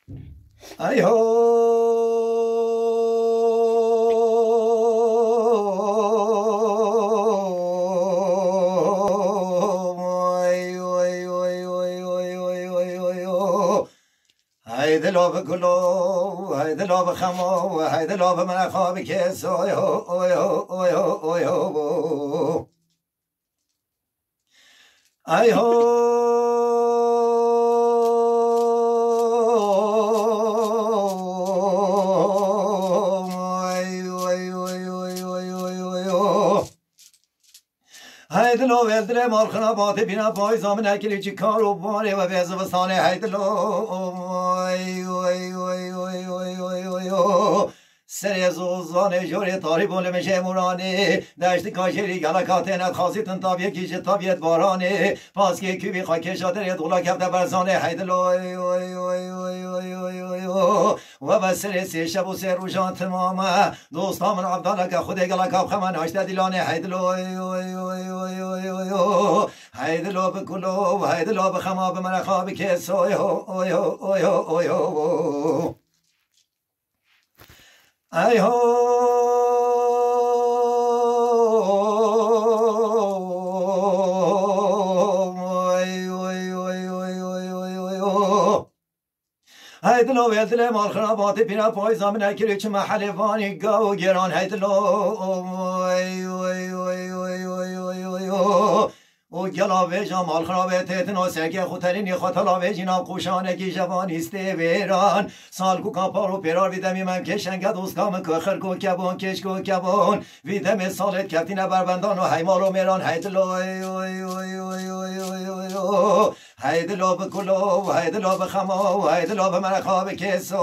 ای هو های دلو بگلو های دلو بخمو های دلو بمن خواب کس اوی هو اوی هو اوی هو اوی هو ای هیدلو ولدر مالخنا باته بینا پای زامن اکلی چی کارو باره و بیزوستانه هیدلو سر زوزانه جوری تاری بوله میشه مورانه دشت کاشری گلکات نتخاصی تن تابیه کیش تابیت بارانه پاس که کبی خاک شادر دولا کفته برزانه هیدلو و بسر سی شب و سی روشان تمامه دوستا من عبدالله که خود گلکاب خمن هاشته دیلانه هیدلو هیدلو بکلو هیدلو بخما بمن خواب کس ای هو هیدلو ولدل مالخنا باته پینا پای زامن اکلی چه محل وانی گاو گران هیدلو او گلاوه جا مالخنا تتنا سگه خوترینی خطلاوه جینا قوشانه کی جوانیسته ویران سال کو کاپارو پیرار ویدمی من کشنگه دوستکام که خر کو کبون کش کو کبون ویدم سالت کفتینه بربندان و حیمارو میران هیدلو هیدلو بکلو هیدلو بخمو هیدلو بمن خواب کس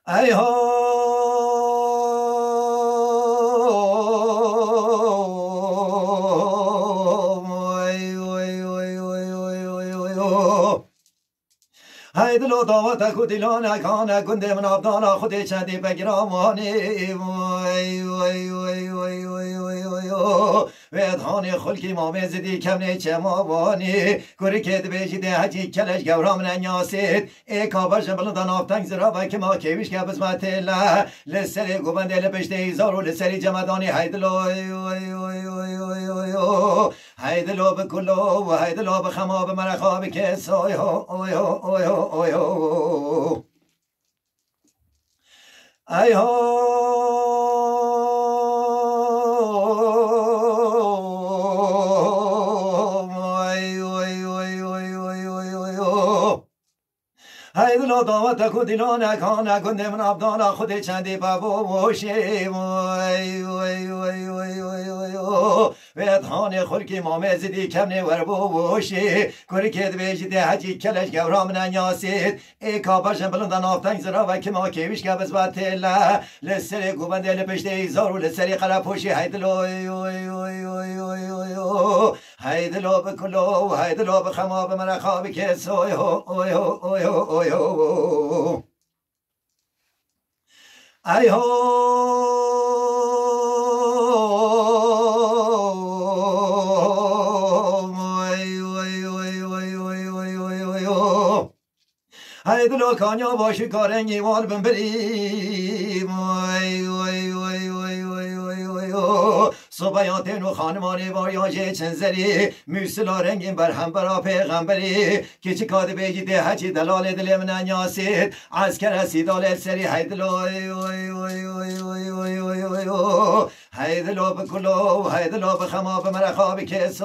ای هیدلو دعوت خود دیلانه کانه گنده من آبدانا خود چندی بگرامانی ویدهانی خلکی مامه زدی کمنه چه مابانی گوری کد بیجیده حجی کلش گورام ننیاسید ای کابش بلندان آفتنگ زرا و که ما کیوش که بزمت الله لسری گوبنده لپشته ایزارو لسری جمدانی هیدلو هیدلو بکلو هیدلو بخما بمن خواب کس ای هیدلو دعوت خود دیلانه کانه گنده من عبدانا خود چندی بابوشی ویدهان خلکی مامه زدی کمنه وربوشی گوری کد بیجیده حجی کلش گورام ننیاسید ای کابرشن بلندن آفتنگ زرا و که ما کیوش که بزبت الله لسری گوبنده لپشته ایزارو لسری قلپوشی هیدلو هیدلو بکلو هیدلو بخما بمن خواب کس ای هو هیدلو کانیا باشی کارنگی وال بنبریم صبحیاتین و خانمانی واریاجه چنزری موسلا رنگین بر هم برا پیغمبری که چی کاده بگیده حجی دلال دل من انیاسید از کرسی دال سری هیدلو هیدلو بکلو هیدلو بخما بمن خواب کس